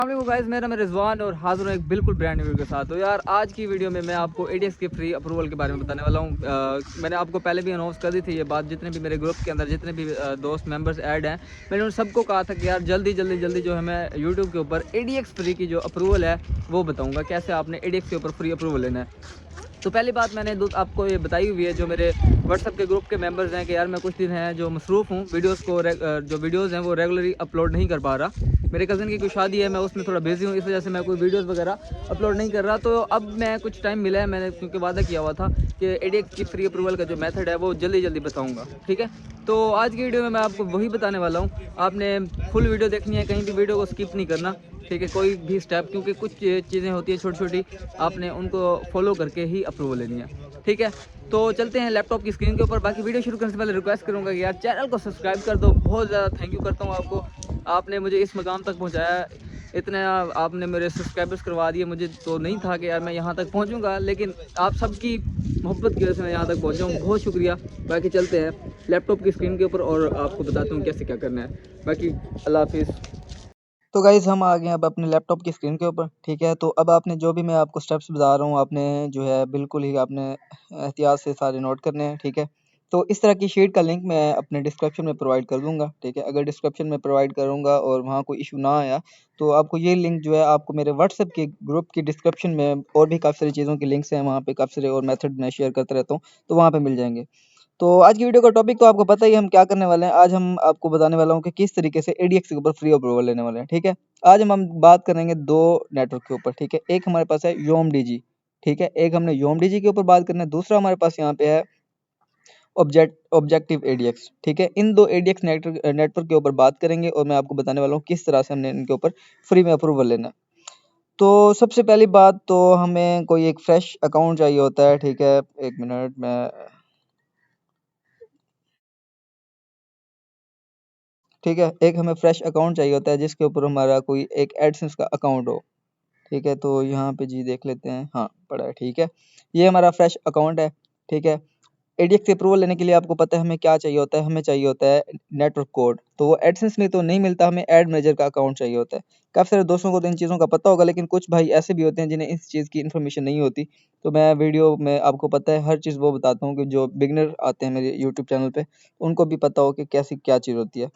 Guys, मेरा मैं रिजवान और हाजिर हूँ एक बिल्कुल ब्रांड न्यू वीडियो के साथ। तो यार आज की वीडियो में मैं आपको एडीएक्स के फ्री अप्रूवल के बारे में बताने वाला हूँ। मैंने आपको पहले भी अनाउंस कर दी थी ये बात। जितने भी मेरे ग्रुप के अंदर जितने भी दोस्त मेंबर्स ऐड हैं, मैंने उन सबको कहा था कि यार जल्दी जो है मैं यूट्यूब के ऊपर एडीएक्स फ्री की जो अप्रूवल है वो बताऊँगा, कैसे आपने एडीएक्स के ऊपर फ्री अप्रूवल लेना है। तो पहली बात मैंने आपको ये बताई हुई है, जो मेरे व्हाट्सअप के ग्रुप के मेंबर्स हैं, कि यार मैं कुछ दिन हैं जो मसरूफ़ हूँ, जो वीडियोज़ हैं वो रेगुलरली अपलोड नहीं कर पा रहा। मेरे कज़न की कोई शादी है, मैं उसमें थोड़ा बिजी हूँ, इस वजह से मैं कोई वीडियोज़ वगैरह अपलोड नहीं कर रहा। तो अब मैं कुछ टाइम मिला है, मैंने क्योंकि वादा किया हुआ था कि एडीएक्स की फ्री अप्रूवल का जो मेथड है वो जल्दी बताऊँगा, ठीक है। तो आज की वीडियो में मैं आपको वही बताने वाला हूँ। आपने फुल वीडियो देखनी है, कहीं भी वीडियो को स्किप नहीं करना, ठीक है, कोई भी स्टेप, क्योंकि कुछ चीज़ें होती हैं छोटी छोटी, आपने उनको फॉलो करके ही अप्रूवल लेनी है, ठीक है। तो चलते हैं लैपटॉप की स्क्रीन के ऊपर। बाकी वीडियो शुरू करने से पहले रिक्वेस्ट करूंगा कि यार चैनल को सब्सक्राइब कर दो। बहुत ज़्यादा थैंक यू करता हूँ आपको, आपने मुझे इस मकाम तक पहुँचाया। इतने आपने मेरे सब्सक्राइबर्स करवा दिए, मुझे तो नहीं था कि यार मैं यहाँ तक पहुँचूँगा, लेकिन आप सबकी मोहब्बत की वजह से मैं यहाँ तक पहुँचा हूँ, बहुत शुक्रिया। बाकी चलते हैं लैपटॉप की स्क्रीन के ऊपर और आपको बताता हूँ कैसे क्या करना है। बाकी अल्लाह हाफिज़। तो गाइज़ हम आ गए हैं अब अपने लैपटॉप की स्क्रीन के ऊपर, ठीक है। तो अब आपने जो भी मैं आपको स्टेप्स बता रहा हूँ, आपने जो है बिल्कुल ही आपने एहतियात से सारे नोट करने हैं, ठीक है। तो इस तरह की शीट का लिंक मैं अपने डिस्क्रिप्शन में प्रोवाइड कर दूँगा, ठीक है। अगर डिस्क्रिप्शन में प्रोवाइड करूँगा और वहाँ कोई इशू ना आया, तो आपको ये लिंक जो है आपको मेरे व्हाट्सएप के ग्रुप की डिस्क्रिप्शन में और भी काफ़ी सारी चीज़ों के लिंक्स हैं, वहाँ पे काफ़ी सारे और मेथड मैं शेयर करता रहता हूँ, तो वहाँ पे मिल जाएँगे। तो आज की वीडियो का टॉपिक तो आपको पता ही है हम क्या करने वाले हैं। आज हम आपको बताने वाला हूँ कि किस तरीके से एडीएक्स के ऊपर फ्री अप्रूवल लेने वाले हैं, ठीक है। आज हम बात करेंगे 2 नेटवर्क के ऊपर, ठीक है। एक हमारे पास है योमडीजी, ठीक है। एक हमने योमडीजी के ऊपर बात करना है, दूसरा हमारे पास यहाँ पे है ऑब्जेक्टिव एडीएक्स, ठीक है। इन 2 एडीएक्स नेटवर्क के ऊपर बात करेंगे और मैं आपको बताने वाला हूँ किस तरह से हमने इनके ऊपर फ्री में अप्रूवल लेना है। तो सबसे पहली बात तो हमें कोई एक फ्रेश अकाउंट चाहिए होता है, ठीक है। 1 मिनट मैं ठीक है, एक हमें फ्रेश अकाउंट चाहिए होता है जिसके ऊपर हमारा कोई एक एडसेंस का अकाउंट हो, ठीक है। तो यहाँ पे जी देख लेते हैं, हाँ, पड़ा है, ठीक है। ये हमारा फ्रेश अकाउंट है, ठीक है। एडीएक्स से अप्रूवल लेने के लिए आपको पता है हमें क्या चाहिए होता है, हमें चाहिए होता है नेटवर्क कोड। तो वो एडसेंस में तो नहीं मिलता, हमें एड मैनेजर का अकाउंट चाहिए होता है। काफ़ी सारे दोस्तों को तो इन चीज़ों का पता होगा, लेकिन कुछ भाई ऐसे भी होते हैं जिन्हें इस चीज़ की इन्फॉर्मेशन नहीं होती। तो मैं वीडियो में आपको पता है हर चीज़ वो बताता हूँ कि जो बिगिनर आते हैं मेरे यूट्यूब चैनल पे, उनको भी पता हो कि कैसी क्या चीज़ होती है,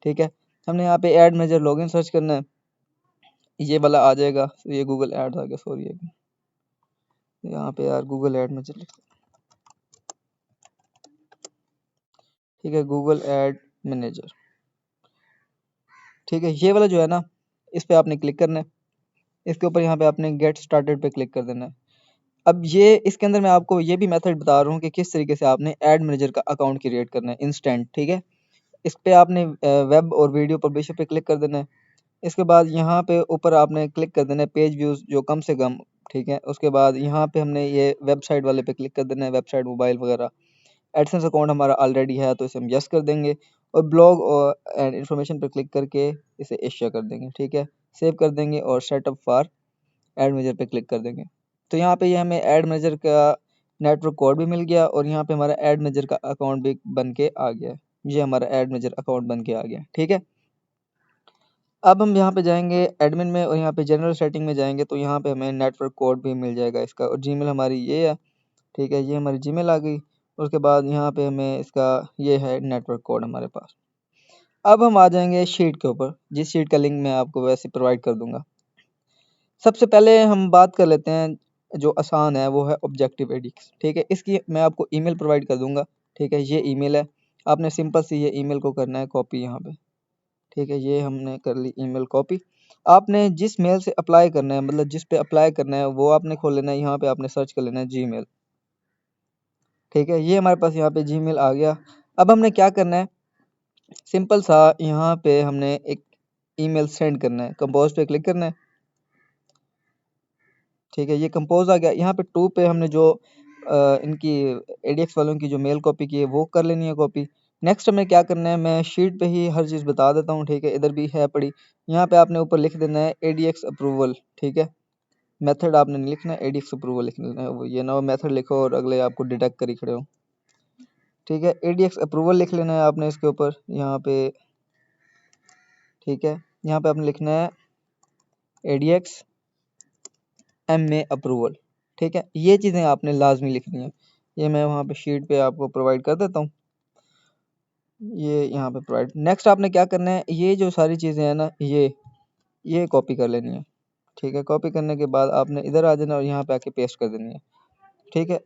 ठीक है। हमने यहाँ पे ऐड मैनेजर लॉगिन सर्च करना है, ये वाला आ जाएगा। ये गूगल एड्स आ गया, सॉरी, यहाँ पे यार गूगल ऐड मैनेजर लिख, ठीक है, गूगल ऐड मैनेजर, ठीक है। ये वाला जो है ना, इस पे आपने क्लिक करना है। इसके ऊपर यहाँ पे आपने गेट स्टार्टेड पे क्लिक कर देना है। अब ये इसके अंदर मैं आपको ये भी मेथड बता रहा हूँ कि किस तरीके से आपने ऐड मैनेजर का अकाउंट क्रिएट करना है इंस्टेंट, ठीक है। इस पे आपने वेब और वीडियो पब्लिशर पे क्लिक कर देना है। इसके बाद यहाँ पे ऊपर आपने क्लिक कर देना है पेज व्यूज़ जो कम से कम, ठीक है। उसके बाद यहाँ पे हमने ये वेबसाइट वाले पे क्लिक कर देना है, वेबसाइट मोबाइल वगैरह। एडसेंस अकाउंट हमारा ऑलरेडी है तो इसे हम यस कर देंगे और ब्लॉग और एंड इन्फॉर्मेशन पर क्लिक करके इसे एशिया कर देंगे, ठीक है। सेव कर देंगे और सेटअप फॉर ऐड मैनेजर पे क्लिक कर देंगे। तो यहाँ पे ये हमें ऐड मैनेजर का नेटवर्क कोड भी मिल गया और यहाँ पे हमारा ऐड मैनेजर का अकाउंट भी बन के आ गया है। ये हमारा ऐड मैनेजर अकाउंट बन के आ गया, ठीक है। अब हम यहाँ पे जाएंगे एडमिन में और यहाँ पे जनरल सेटिंग में जाएंगे तो यहाँ पे हमें नेटवर्क कोड भी मिल जाएगा इसका, और जीमेल हमारी ये है, ठीक है। ये हमारी जीमेल आ गई। उसके बाद यहाँ पे हमें इसका ये है नेटवर्क कोड हमारे पास। अब हम आ जाएंगे शीट के ऊपर, जिस शीट का लिंक मैं आपको वैसे प्रोवाइड कर दूंगा। सबसे पहले हम बात कर लेते हैं जो आसान है, वो है ऑब्जेक्टिव एडिक्स, ठीक है। इसकी मैं आपको ईमेल प्रोवाइड कर दूंगा, ठीक है। ये ईमेल है, आपने सिंपल सी ये ईमेल को करना है कॉपी यहाँ पे, ठीक है। ये हमने कर ली ईमेल कॉपी। आपने जिस मेल से अप्लाई करना है, मतलब जिस पे अप्लाई करना है वो आपने खोल लेना है। यहाँ पे आपने सर्च कर लेना है जीमेल, ठीक है। ये हमारे पास यहाँ पे जीमेल आ गया। अब हमने क्या करना है, सिंपल सा यहाँ पे हमने एक ईमेल सेंड करना है। कंपोज पे क्लिक करना है, ठीक है। ये कंपोज आ गया। यहाँ पे टू पे हमने जो इनकी एडीएक्स वालों की जो मेल कॉपी की है वो कर लेनी है कॉपी। नेक्स्ट हमें क्या करना है, मैं शीट पे ही हर चीज़ बता देता हूँ, ठीक है। इधर भी है पड़ी, यहाँ पे आपने ऊपर लिख देना है एडीएक्स अप्रूवल, ठीक है। मेथड आपने नहीं लिखना है, एडीएक्स अप्रूवल लिख देना है। वो ये ना मेथड लिखो और अगले आपको डिटेक्ट कर ही खड़े हो, ठीक है। एडीएक्स अप्रूवल लिख लेना है आपने इसके ऊपर यहाँ पे, ठीक है। यहाँ पे आपने लिखना है ADX MA अप्रूवल। ठीक है, ये चीज़ें आपने लाजमी लिखनी है। ये मैं वहाँ पे शीट पे आपको प्रोवाइड कर देता हूँ, ये यहाँ पे प्रोवाइड। नेक्स्ट आपने क्या करना है, ये जो सारी चीज़ें हैं ना, ये कॉपी कर लेनी है। ठीक है, कॉपी करने के बाद आपने इधर आ जाना और यहाँ पे आके पेस्ट कर देनी है। ठीक है,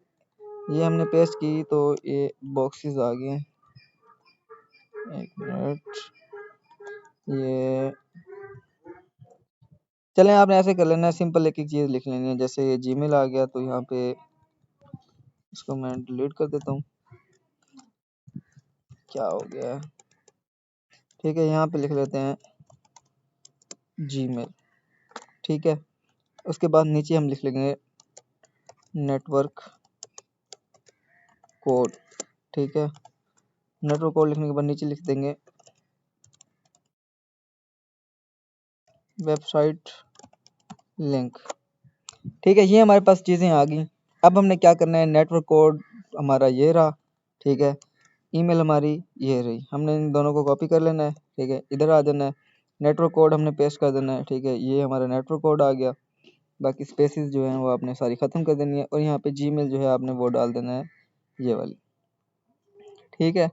ये हमने पेस्ट की तो ये बॉक्सेस आ गए हैं। एक मिनट, ये चलें, आपने ऐसे कर लेना है, सिंपल एक एक चीज़ लिख लेनी है। जैसे ये जीमेल आ गया तो यहाँ पे इसको मैं डिलीट कर देता हूँ। क्या हो गया है, ठीक है, यहाँ पे लिख लेते हैं जीमेल। ठीक है, उसके बाद नीचे हम लिख लेंगे नेटवर्क कोड। ठीक है, नेटवर्क कोड लिखने के बाद नीचे लिख देंगे वेबसाइट लिंक। ठीक है, ये हमारे पास चीज़ें आ गई। अब हमने क्या करना है, नेटवर्क कोड हमारा ये रहा। ठीक है, ईमेल हमारी ये रही। हमने इन दोनों को कॉपी कर लेना है। ठीक है, इधर आ जाना है, नेटवर्क कोड हमने पेस्ट कर देना है। ठीक है, ये हमारा नेटवर्क कोड आ गया। बाकी स्पेसेस जो हैं वो आपने सारी ख़त्म कर देनी है और यहाँ पे जीमेल जो है आपने वो डाल देना है, ये वाली। ठीक है,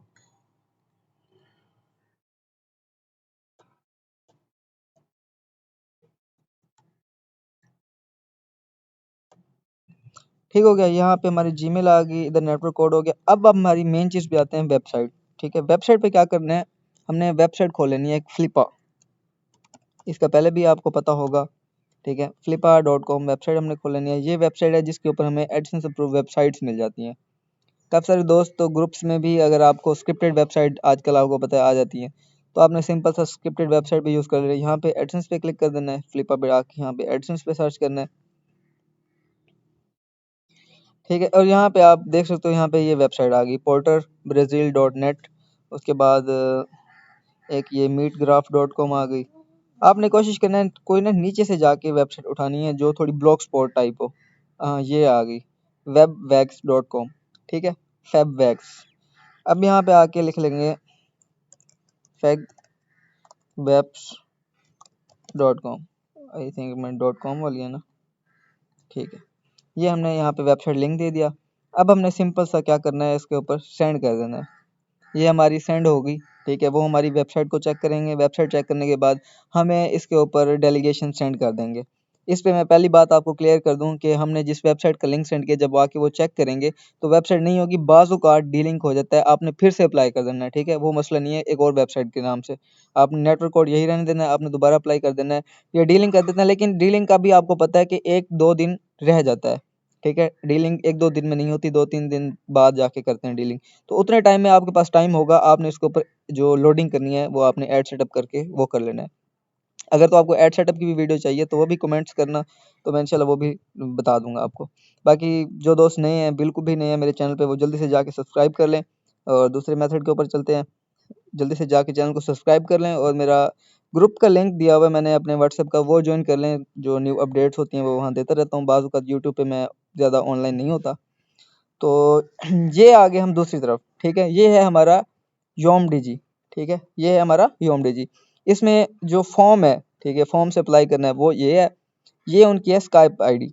ठीक हो गया। यहाँ पे हमारी जीमेल आ गई, इधर नेटवर्क कोड हो गया। अब हमारी मेन चीज़ पे आते हैं, वेबसाइट। ठीक है, वेबसाइट पे क्या करना है, हमने वेबसाइट खोल लेनी है एक फ्लिपा। इसका पहले भी आपको पता होगा। ठीक है, flippa.com वेबसाइट हमने खोल लेनी है। ये वेबसाइट है जिसके ऊपर हमें एडसेंस अप्रूव वेबसाइट्स मिल जाती हैं। काफ़ी सारे दोस्त तो ग्रुप्स में भी, अगर आपको स्क्रिप्टेड वेबसाइट आजकल आपको पता है आ जाती है, तो आपने सिंपल सा स्क्रिप्टेड वेबसाइट भी यूज़ कर लेना है। यहाँ पे एडसेंस पे क्लिक कर देना है, फ्लिपा पे आके यहाँ पे एडसेंस पे सर्च करना है। ठीक है, और यहाँ पे आप देख सकते हो, यहाँ पे ये वेबसाइट आ गई porterbrazil.net। उसके बाद एक ये meetgraph.com आ गई। आपने कोशिश करना है कोई ना नीचे से जाके वेबसाइट उठानी है जो थोड़ी ब्लॉग स्पॉट टाइप हो। ये आ गई webwax.com। ठीक है, fabwax। अब यहाँ पे आके लिख लेंगे fabwax.com। आई थिंक मैं .com वाली है ना। ठीक है, ये हमने यहाँ पे वेबसाइट लिंक दे दिया। अब हमने सिंपल सा क्या करना है, इसके ऊपर सेंड कर देना है। ये हमारी सेंड हो गई। ठीक है, वो हमारी वेबसाइट को चेक करेंगे। वेबसाइट चेक करने के बाद हमें इसके ऊपर डेलीगेशन सेंड कर देंगे। इस पे मैं पहली बात आपको क्लियर कर दूं कि हमने जिस वेबसाइट का लिंक सेंड किया, जब आके वो चेक करेंगे तो वेबसाइट नहीं होगी, बाज़ औक़ात डीलिंक हो जाता है। आपने फिर से अप्लाई कर देना है। ठीक है, वो मसला नहीं है, एक और वेबसाइट के नाम से आपने नेटवर्क कोड यही रहने देना है, आपने दोबारा अप्लाई कर देना है या डीलिंक कर देना है। लेकिन डीलिंक का भी आपको पता है कि 1-2 दिन रह जाता है। ठीक है, डीलिंग 1-2 दिन में नहीं होती, 2-3 दिन बाद जाके करते हैं डीलिंग। तो उतने टाइम में आपके पास टाइम होगा, आपने इसके ऊपर जो लोडिंग करनी है वो आपने ऐड सेटअप करके वो कर लेना है। अगर तो आपको ऐड सेटअप की भी वीडियो चाहिए तो वो भी कमेंट्स करना, तो मैं इंशाल्लाह वो भी बता दूँगा आपको। बाकी जो दोस्त नए हैं, बिल्कुल भी नए हैं मेरे चैनल पे, वो जल्दी से जाके सब्सक्राइब कर लें। और दूसरे मेथड के ऊपर चलते हैं। जल्दी से जाके चैनल को सब्सक्राइब कर लें और मेरा ग्रुप का लिंक दिया हुआ है मैंने अपने व्हाट्सएप का, वो जॉइन कर लें। जो न्यू अपडेट्स होती हैं वो वहाँ देता रहता हूँ। बाज़ औक़ात यूट्यूब पे मैं ज़्यादा ऑनलाइन नहीं होता। तो ये आ गए हम दूसरी तरफ। ठीक है, ये है हमारा योमडीजी। ठीक है, ये है हमारा योमडीजी। इसमें जो फॉर्म है, ठीक है, फॉर्म से अप्लाई करना है वो ये है। ये उनकी है स्काइप आईडी।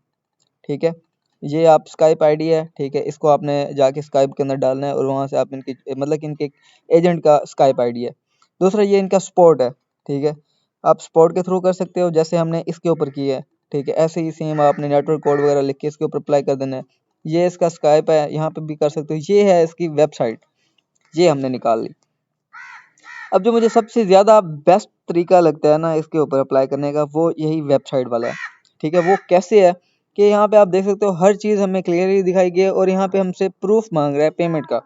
ठीक है, ये आप स्काइप आईडी है। ठीक है, इसको आपने जाके स्काइप के अंदर डालना है और वहाँ से आप इनकी मतलब कि इनके एजेंट का स्काइप आईडी है। दूसरा ये इनका सपोर्ट है। ठीक है, आप सपोर्ट के थ्रू कर सकते हो, जैसे हमने इसके ऊपर की है। ठीक है, ऐसे ही सेम आपने नेटवर्क कोड वगैरह लिख के इसके ऊपर अप्लाई कर देना है। ये इसका स्काइप है, यहाँ पे भी कर सकते हो। ये है इसकी वेबसाइट, ये हमने निकाल ली। अब जो मुझे सबसे ज़्यादा बेस्ट तरीका लगता है ना इसके ऊपर अप्लाई करने का, वो यही वेबसाइट वाला है। ठीक है, वो कैसे है कि यहाँ पे आप देख सकते हो हर चीज़ हमें क्लियरली दिखाई गई है और यहाँ पे हमसे प्रूफ मांग रहा है पेमेंट का।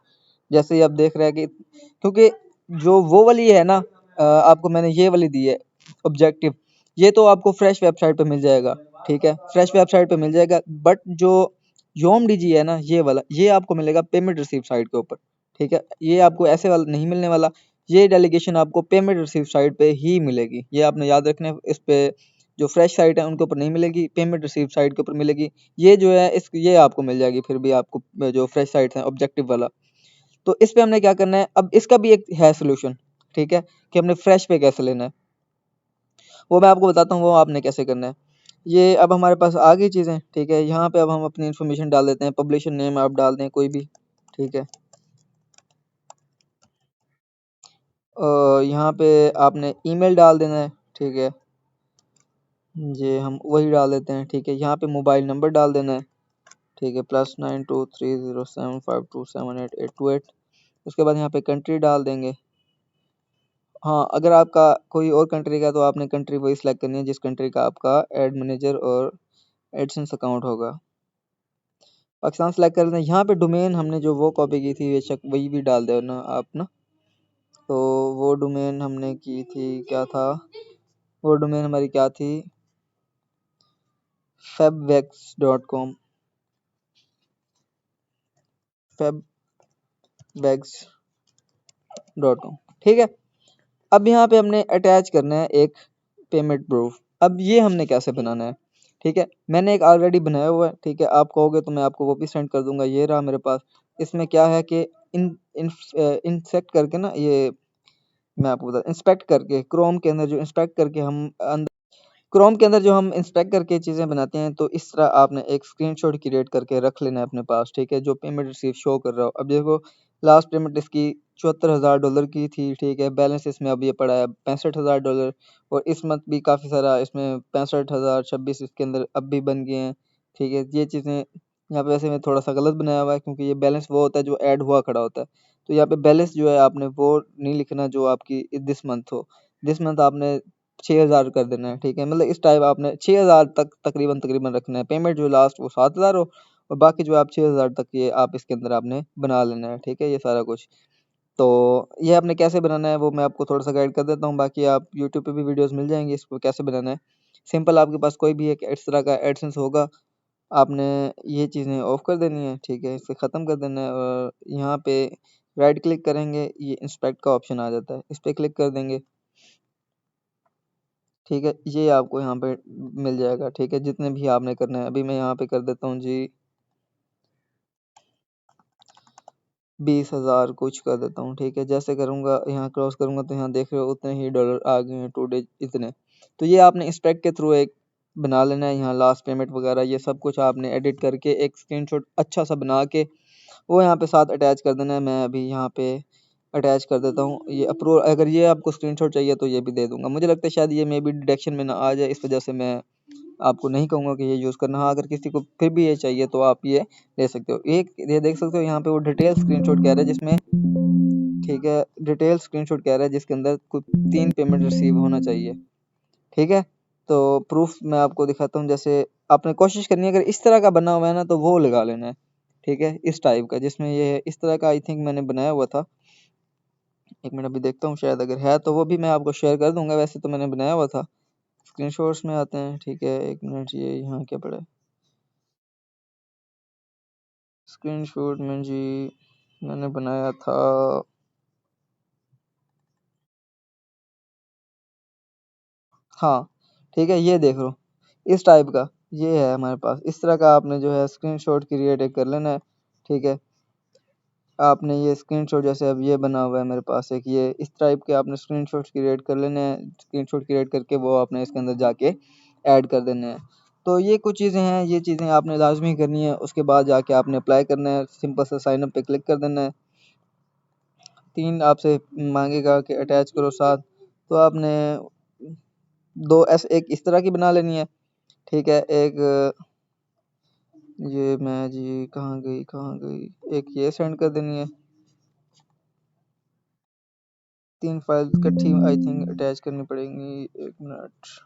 जैसे ही आप देख रहे हैं कि क्योंकि जो वो वाली है ना, आपको मैंने ये वाली दी है ऑब्जेक्टिव, ये तो आपको फ्रेश वेबसाइट पे मिल जाएगा। ठीक है, फ्रेश वेबसाइट पे मिल जाएगा, बट जो योमडीजी है ना, ये वाला, ये आपको मिलेगा पेमेंट रिसीव साइट के ऊपर। ठीक है, ये आपको ऐसे वाला नहीं मिलने वाला। ये डेलीगेशन आपको पेमेंट रिसीव साइट पे ही मिलेगी, ये आपने याद रखना है। इस पे जो फ्रेश साइट है उनके ऊपर नहीं मिलेगी, पेमेंट रिसीव साइट के ऊपर मिलेगी। ये जो है इस ये आपको मिल जाएगी फिर भी आपको, जो फ्रेश साइट्स हैं ऑब्जेक्टिव वाला। तो इस पे हमने क्या करना है, अब इसका भी एक है सॉल्यूशन। ठीक है, कि हमने फ्रेश पे कैसे लेना है। वो मैं आपको बताता हूँ वो आपने कैसे करना है। ये अब हमारे पास आ गई चीज़ें, ठीक है। यहाँ पे अब हम अपनी इन्फॉर्मेशन डाल देते हैं, पब्लिशर नेम आप डाल दें कोई भी, ठीक है। यहाँ पे आपने ईमेल डाल देना है, ठीक है। ये हम वही डाल देते हैं, ठीक है। यहाँ पे मोबाइल नंबर डाल देना है, ठीक है, +923075278828। उसके बाद यहाँ पे कंट्री डाल देंगे। हाँ, अगर आपका कोई और कंट्री का तो आपने कंट्री वही सिलेक्ट करनी है जिस कंट्री का आपका एड मैनेजर और एडसेंस अकाउंट होगा। पाकिस्तान सेलेक्ट कर दें। यहाँ पे डोमेन हमने जो वो कॉपी की थी बेशक वही भी डाल देना आप ना। तो वो डोमेन हमने की थी, क्या था वो डोमेन हमारी, क्या थी, fabwax.com, fabwax.com, ठीक है। अब यहाँ पे हमने अटैच करना है एक पेमेंट प्रूफ। अब ये हमने कैसे बनाना है, ठीक है। मैंने एक ऑलरेडी बनाया हुआ है, ठीक है। आप कहोगे तो मैं आपको वो भी सेंड कर दूंगा। ये रहा मेरे पास। इसमें क्या है कि इंसेक्ट करके ना, ये मैं आपको बता, इंस्पेक्ट करके क्रोम के अंदर जो इंस्पेक्ट करके हम क्रोम के अंदर जो हम इंस्पेक्ट करके चीज़ें बनाते हैं, तो इस तरह आपने एक स्क्रीनशॉट क्रिएट करके रख लेना है अपने पास, ठीक है, जो पेमेंट रिसीव शो कर रहा हो। अब देखो, लास्ट पेमेंट इसकी $74,000 की थी, ठीक है। बैलेंस इसमें अब ये पड़ा है $65,000, और इस मंथ भी काफ़ी सारा इसमें 65,000 26 इसके अंदर अब भी बन गए हैं, ठीक है। ये चीज़ें यहाँ पे वैसे मैं थोड़ा सा गलत बनाया हुआ है, क्योंकि ये बैलेंस वो होता है जो ऐड हुआ खड़ा होता है। तो यहाँ पे बैलेंस जो है आपने वो नहीं लिखना जो आपकी दिस मंथ हो। दिस मंथ आपने 6,000 कर देना है, ठीक है। मतलब इस टाइप आपने 6,000 तक तकरीबन तकरीबन रखना है। पेमेंट जो लास्ट वो 7,000 हो, और बाकी जो आप 6,000 तक ये आप इसके अंदर आपने बना लेना है, ठीक है, ये सारा कुछ। तो ये आपने कैसे बनाना है वो मैं आपको थोड़ा सा गाइड कर देता हूँ। बाकी आप यूट्यूब पे भी वीडियोस मिल जाएंगे इसको कैसे बनाना है। सिंपल, आपके पास कोई भी एक इस तरह का एडसेंस होगा, आपने ये चीज़ें ऑफ कर देनी है, ठीक है, इसे ख़त्म कर देना है। और यहाँ पे राइट क्लिक करेंगे, ये इंस्पेक्ट का ऑप्शन आ जाता है, इस पर क्लिक कर देंगे, ठीक है। ये आपको यहाँ पे मिल जाएगा, ठीक है, जितने भी आपने करना है। अभी मैं यहाँ पे कर देता हूँ जी 20,000 कुछ कर देता हूँ, ठीक है। जैसे करूँगा, यहाँ क्रॉस करूँगा तो यहाँ देख रहे हो उतने ही डॉलर आ गए हैं टुडे, इतने। तो ये आपने इंस्पेक्ट के थ्रू एक बना लेना है। यहाँ लास्ट पेमेंट वगैरह ये सब कुछ आपने एडिट करके एक स्क्रीनशॉट अच्छा सा बना के वो यहाँ पे साथ अटैच कर देना है। मैं अभी यहाँ पे अटैच कर देता हूँ ये अप्रूवल। अगर ये आपको स्क्रीनशॉट चाहिए तो ये भी दे दूंगा। मुझे लगता है शायद ये मे बी डिडक्शन में ना आ जाए, इस वजह से मैं आपको नहीं कहूँगा कि ये यूज़ करना। हाँ, अगर किसी को फिर भी ये चाहिए तो आप ये ले सकते हो। एक ये देख सकते हो यहाँ पे वो डिटेल स्क्रीनशॉट कह रहा है जिसमें, ठीक है, डिटेल स्क्रीनशॉट कह रहा है जिसके अंदर कुछ 3 पेमेंट रिसीव होना चाहिए, ठीक है। तो प्रूफ मैं आपको दिखाता हूँ। जैसे आपने कोशिश करनी है, अगर इस तरह का बना हुआ है ना तो वो लगा लेना है, ठीक है, इस टाइप का जिसमें ये इस तरह का आई थिंक मैंने बनाया हुआ था। एक मिनट अभी देखता हूँ, शायद अगर है तो वो भी मैं आपको शेयर कर दूंगा। वैसे तो मैंने बनाया हुआ था। स्क्रीनशॉट्स में आते हैं, ठीक है, एक मिनट, ये यहाँ क्या पड़ा है स्क्रीनशॉट में जी, मैंने बनाया था, हाँ, ठीक है, ये देख लो, इस टाइप का ये है हमारे पास। इस तरह का आपने जो है स्क्रीनशॉट क्रिएट कर लेना है, ठीक है। आपने ये स्क्रीनशॉट, जैसे अब ये बना हुआ है मेरे पास एक, ये इस टाइप के आपने स्क्रीनशॉट क्रिएट कर लेने हैं। स्क्रीनशॉट क्रिएट करके वो आपने इसके अंदर जाके ऐड कर देने हैं। तो ये कुछ चीज़ें हैं, ये चीज़ें आपने लाजमी करनी है। उसके बाद जाके आपने अप्लाई करना है, सिंपल सा साइन अप पे क्लिक कर देना है। 3 आपसे मांगेगा कि अटैच करो साथ, तो आपने दो ऐसे एक इस तरह की बना लेनी है, ठीक है। एक ये मैं जी कहाँ गई, एक ये सेंड कर देनी है। 3 फाइल इकट्ठी आई थिंक अटैच करनी पड़ेंगी, एक मिनट।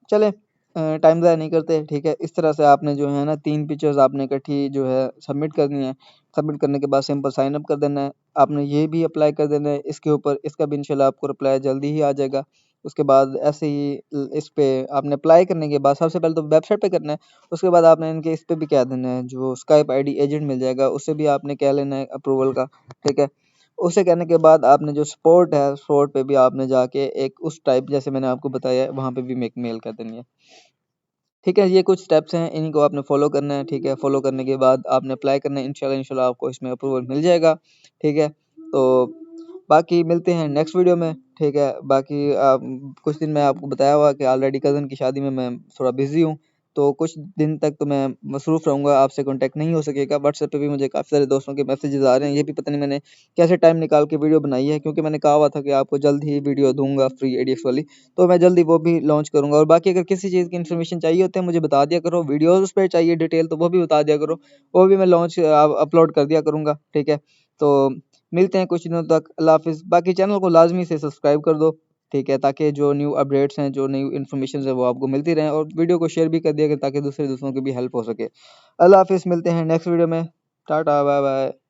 चले टाइम ज़ाया नहीं करते, ठीक है। इस तरह से आपने जो है ना 3 पिक्चर्स आपने इकट्ठी जो है सबमिट करनी है। सबमिट करने के बाद सिंपल साइन अप कर देना है। आपने ये भी अप्लाई कर देना है इसके ऊपर, इसका भी इंशाल्लाह आपको रिप्लाई जल्दी ही आ जाएगा। उसके बाद ऐसे ही इस पे आपने अप्लाई करने के बाद सबसे पहले तो वेबसाइट पे करना है, उसके बाद आपने इनके इस पे भी कह देना है, जो स्काइप आईडी एजेंट मिल जाएगा उससे भी आपने कह लेना है अप्रूवल का, ठीक है। उसे कहने के बाद आपने जो सपोर्ट है, सपोर्ट पे भी आपने जाके एक उस टाइप जैसे मैंने आपको बताया है वहाँ पे भी एक मेल कर देनी है, ठीक है। ये कुछ स्टेप्स हैं, इन्हीं को आपने फॉलो करना है, ठीक है। फॉलो करने के बाद आपने अप्लाई करना है, इंशाल्लाह आपको इसमें अप्रूवल मिल जाएगा, ठीक है। तो बाकी मिलते हैं नेक्स्ट वीडियो में, ठीक है। बाकी कुछ दिन मैं आपको बताया हुआ कि ऑलरेडी कज़न की शादी में मैं थोड़ा बिजी हूँ, तो कुछ दिन तक तो मैं मसरूफ़ रहूँगा, आपसे कांटेक्ट नहीं हो सकेगा। व्हाट्सएप पे भी मुझे काफ़ी सारे दोस्तों के मैसेजेस आ रहे हैं, ये भी पता नहीं मैंने कैसे टाइम निकाल के वीडियो बनाई है, क्योंकि मैंने कहा हुआ था कि आपको जल्द ही वीडियो दूंगा फ्री एडीएक्स वाली, तो मैं जल्दी वो भी लॉन्च करूँगा। और बाकी अगर किसी चीज़ की इन्फॉर्मेशन चाहिए होती है मुझे बता दिया करो, वीडियोज़ पे चाहिए डिटेल तो वो भी बता दिया करो, वो भी मैं लॉन्च अपलोड कर दिया करूँगा, ठीक है। तो मिलते हैं कुछ दिनों तक, अल्लाह हाफ़िज़। बाकी चैनल को लाज़मी से सब्सक्राइब कर दो, ठीक है, ताकि जो न्यू अपडेट्स हैं, जो न्यू इन्फॉर्मेशंस है वो आपको मिलती रहें, और वीडियो को शेयर भी कर दिया करें ताकि दूसरे दोस्तों की भी हेल्प हो सके। अल्लाह हाफ़िज़, मिलते हैं नेक्स्ट वीडियो में। Tata, bye bye.